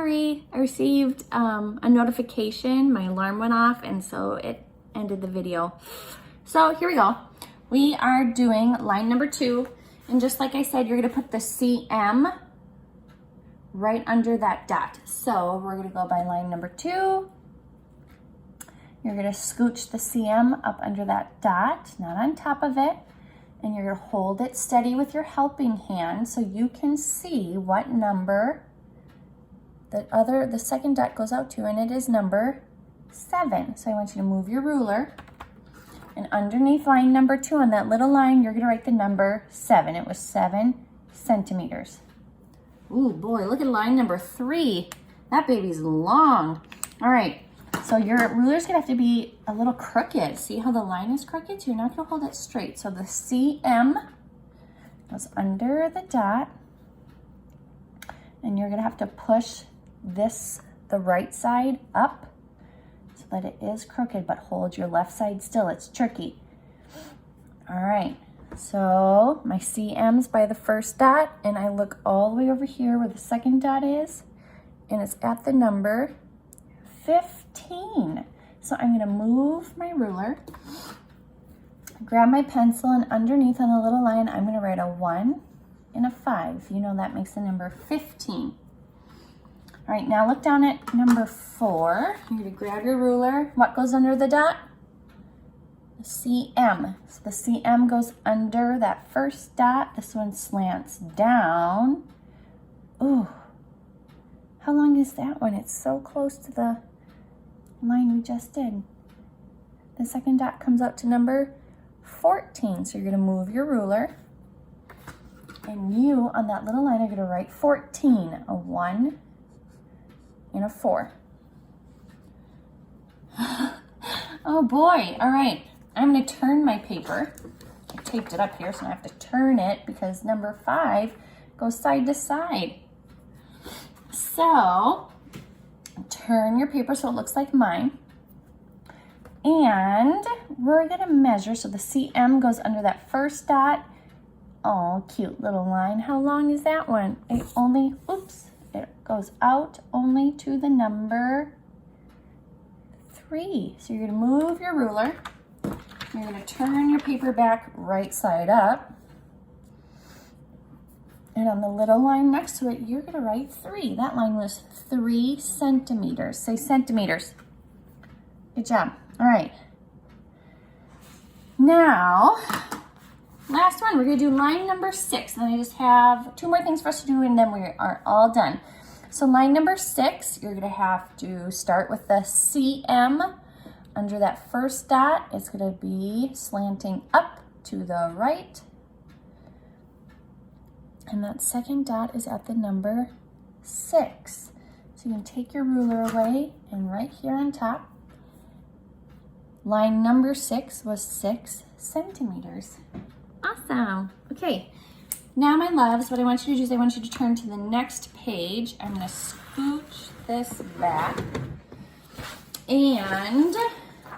sorry, I received a notification. My alarm went off, and so it ended the video. So here we go. We are doing line number 2. And just like I said, you're gonna put the CM right under that dot. So we're gonna go by line number 2. You're gonna scooch the CM up under that dot, not on top of it. And you're gonna hold it steady with your helping hand so you can see what number the second dot goes out to, and it is number 7. So I want you to move your ruler, and underneath line number 2 on that little line, you're gonna write the number 7. It was 7 centimeters. Ooh boy, look at line number 3. That baby's long. All right, so your ruler's gonna have to be a little crooked. See how the line is crooked? So you're not gonna hold it straight. So the CM goes under the dot, and you're gonna have to push the right side up so that it is crooked, but hold your left side still. It's tricky. All right, so my CM's by the first dot, and I look all the way over here where the second dot is, and it's at the number 15. So I'm gonna move my ruler, grab my pencil, and underneath on the little line, I'm gonna write a 1 and a 5. You know that makes the number 15. All right, now look down at number 4. You're gonna grab your ruler. What goes under the dot? The CM. So the CM goes under that first dot. This one slants down. Ooh, how long is that one? It's so close to the line we just did. The second dot comes out to number 14. So you're gonna move your ruler, and you on that little line are gonna write 14, a 1 and a 4. Oh boy, all right. I'm gonna turn my paper. I taped it up here, so I have to turn it because number 5 goes side to side. So turn your paper so it looks like mine. And we're gonna measure, so the CM goes under that first dot. Oh, cute little line. How long is that one? It goes out only to the number 3. So you're gonna move your ruler. You're gonna turn your paper back right side up. And on the little line next to it, you're gonna write 3. That line was 3 centimeters. Say centimeters. Good job. All right. Now, last one, we're gonna do line number 6. And I just have 2 more things for us to do, and then we are all done. So line number 6, you're gonna have to start with the CM. Under that first dot, it's gonna be slanting up to the right. And that second dot is at the number 6. So you can take your ruler away, and right here on top, line number 6 was 6 centimeters. Awesome. Okay, now my loves, what I want you to do is I want you to turn to the next page. I'm gonna scooch this back. And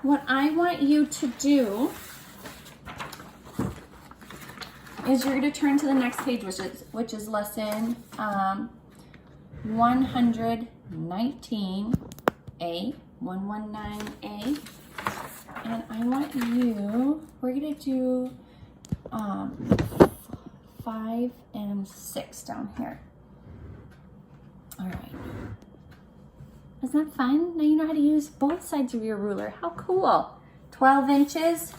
what I want you to do is you're going to turn to the next page, which is lesson 119A, 119A. And I want you, we're going to do 5 and 6 down here. All right. Isn't that fun? Now you know how to use both sides of your ruler. How cool. 12 inches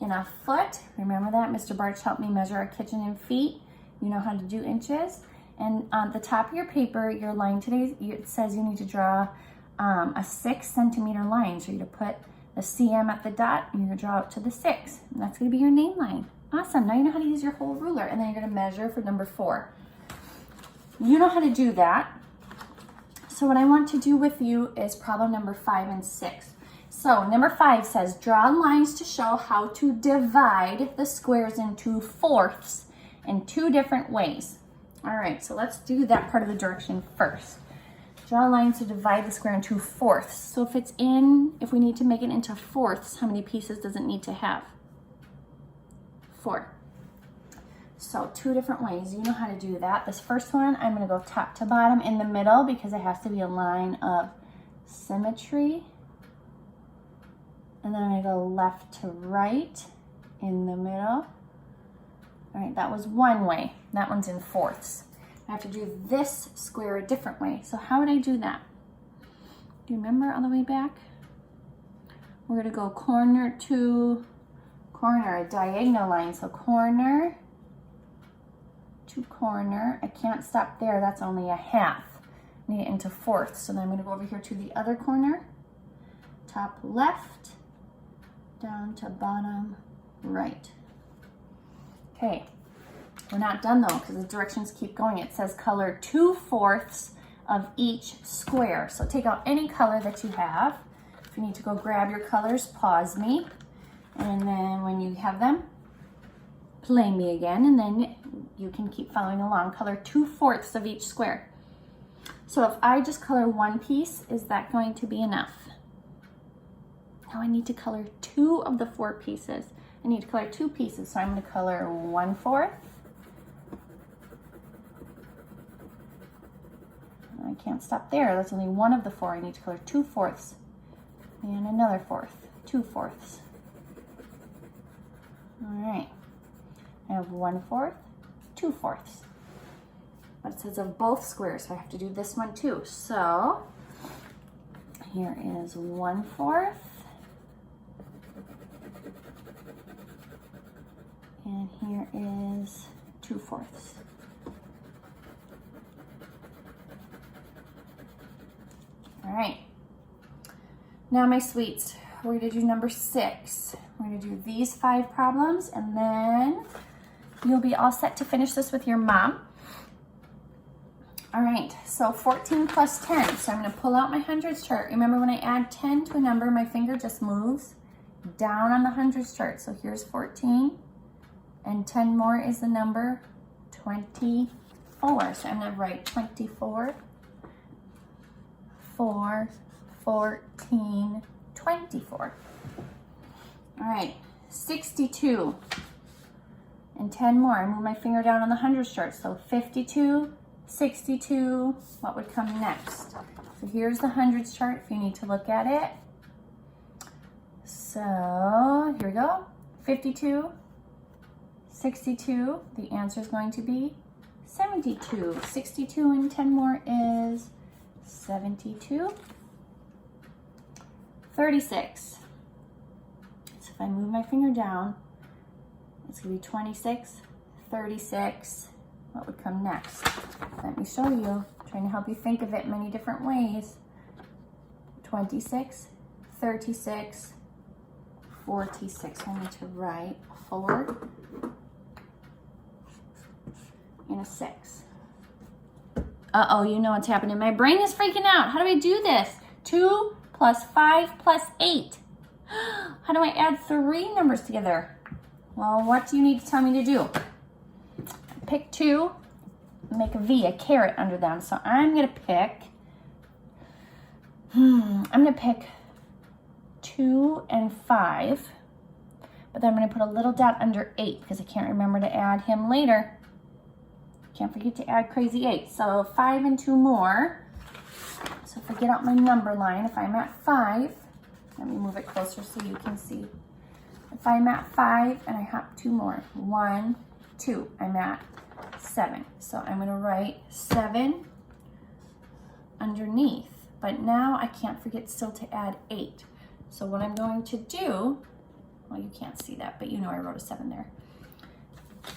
in a foot. Remember that? Mr. Barch helped me measure our kitchen in feet. You know how to do inches. And on the top of your paper, your line today, it says you need to draw a 6 centimeter line. So you're going to put the CM at the dot, and you're going to draw out to the 6. And that's going to be your name line. Awesome. Now you know how to use your whole ruler. And then you're going to measure for number 4. You know how to do that. So what I want to do with you is problem number 5 and 6. So number 5 says, draw lines to show how to divide the squares into fourths in 2 different ways. All right, so let's do that part of the direction first. Draw lines to divide the square into fourths. So if we need to make it into fourths, how many pieces does it need to have? 4. So 2 different ways. You know how to do that. This first one, I'm going to go top to bottom in the middle because it has to be a line of symmetry. And then I'm going to go left to right in the middle. All right, that was one way. That one's in fourths. I have to do this square a different way. So how would I do that? Do you remember on the way back? We're going to go corner to corner, a diagonal line. So corner to corner. I can't stop there. That's only a half. I need it into fourths. So then I'm going to go over here to the other corner. Top left, down to bottom right. Okay, we're not done though because the directions keep going. It says color 2/4 of each square. So take out any color that you have. If you need to go grab your colors, pause me. And then when you have them, play me again. And then you can keep following along. Color 2/4 of each square. So if I just color one piece, is that going to be enough? Now I need to color 2 of the 4 pieces. I need to color 2 pieces, so I'm going to color 1/4. I can't stop there. That's only one of the 4. I need to color 2/4 and another 4th, 2/4. All right. I have 1/4, 2/4. But it says of both squares, so I have to do this one too. So here is 1/4. And here is 2/4. All right. Now, my sweets, we're going to do number 6. We're going to do these 5 problems, and then you'll be all set to finish this with your mom. All right, so 14 plus 10. So I'm going to pull out my hundreds chart. Remember, when I add 10 to a number, my finger just moves down on the hundreds chart. So here's 14. And 10 more is the number 24. So I'm going to write 24, 4, 14, 24. All right, 62. And 10 more. I move my finger down on the hundreds chart. So 52, 62. What would come next? So here's the hundreds chart if you need to look at it. So here we go. 52. 62, the answer is going to be 72. 62 and 10 more is 72. 36. So if I move my finger down, it's going to be 26, 36. What would come next? Let me show you. I'm trying to help you think of it many different ways. 26, 36, 46. I need to write 4 and a 6. Uh-oh, you know what's happening. My brain is freaking out. How do I do this? 2 plus 5 plus 8. How do I add 3 numbers together? Well, what do you need to tell me to do? Pick 2, make a V, a caret under them. So I'm going to pick, 2 and 5. But then I'm going to put a little dot under 8 because I can't remember to add him later. Can't forget to add crazy 8. So 5 and 2 more. So if I get out my number line, if I'm at 5, let me move it closer so you can see. If I'm at 5 and I hop 2 more, 1, 2, I'm at 7. So I'm going to write 7 underneath. But now I can't forget still to add 8. So what I'm going to do, well, you can't see that, but you know I wrote a 7 there,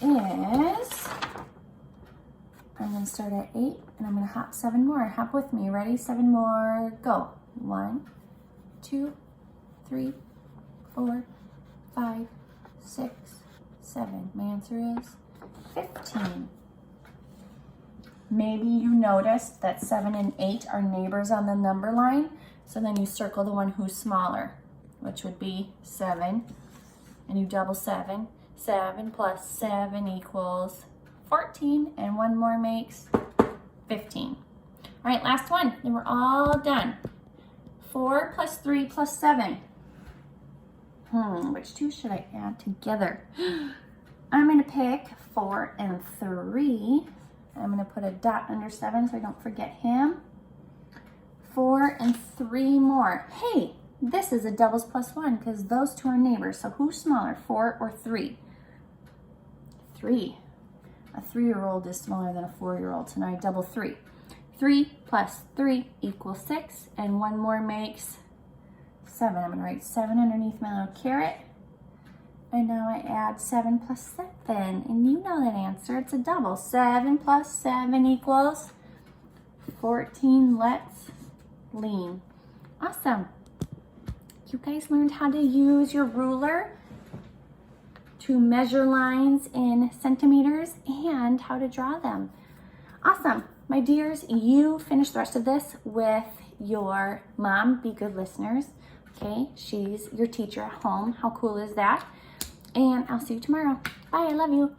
is I'm going to start at 8 and I'm going to hop 7 more. Hop with me. Ready? 7 more. Go. 1, 2, 3, 4, 5, 6, 7. My answer is 15. Maybe you noticed that 7 and 8 are neighbors on the number line. So then you circle the one who's smaller, which would be 7. And you double 7. 7 plus 7 equals 14, and 1 more makes 15. All right, last one, then we're all done. 4 plus 3 plus 7. Which 2 should I add together? I'm gonna pick 4 and 3. I'm gonna put a dot under 7 so I don't forget him. 4 and 3 more. Hey, this is a doubles plus 1 because those two are neighbors. So who's smaller, 4 or 3? 3. A 3-year-old is smaller than a 4-year-old, so now I double 3. 3 plus 3 equals 6, and one more makes 7. I'm gonna write 7 underneath my little caret. And now I add 7 plus 7, and you know that answer, it's a double. 7 plus 7 equals 14. Let's lean. Awesome. You guys learned how to use your ruler to measure lines in centimeters and how to draw them. Awesome. My dears, you finish the rest of this with your mom. Be good listeners. Okay, she's your teacher at home. How cool is that? And I'll see you tomorrow. Bye, I love you.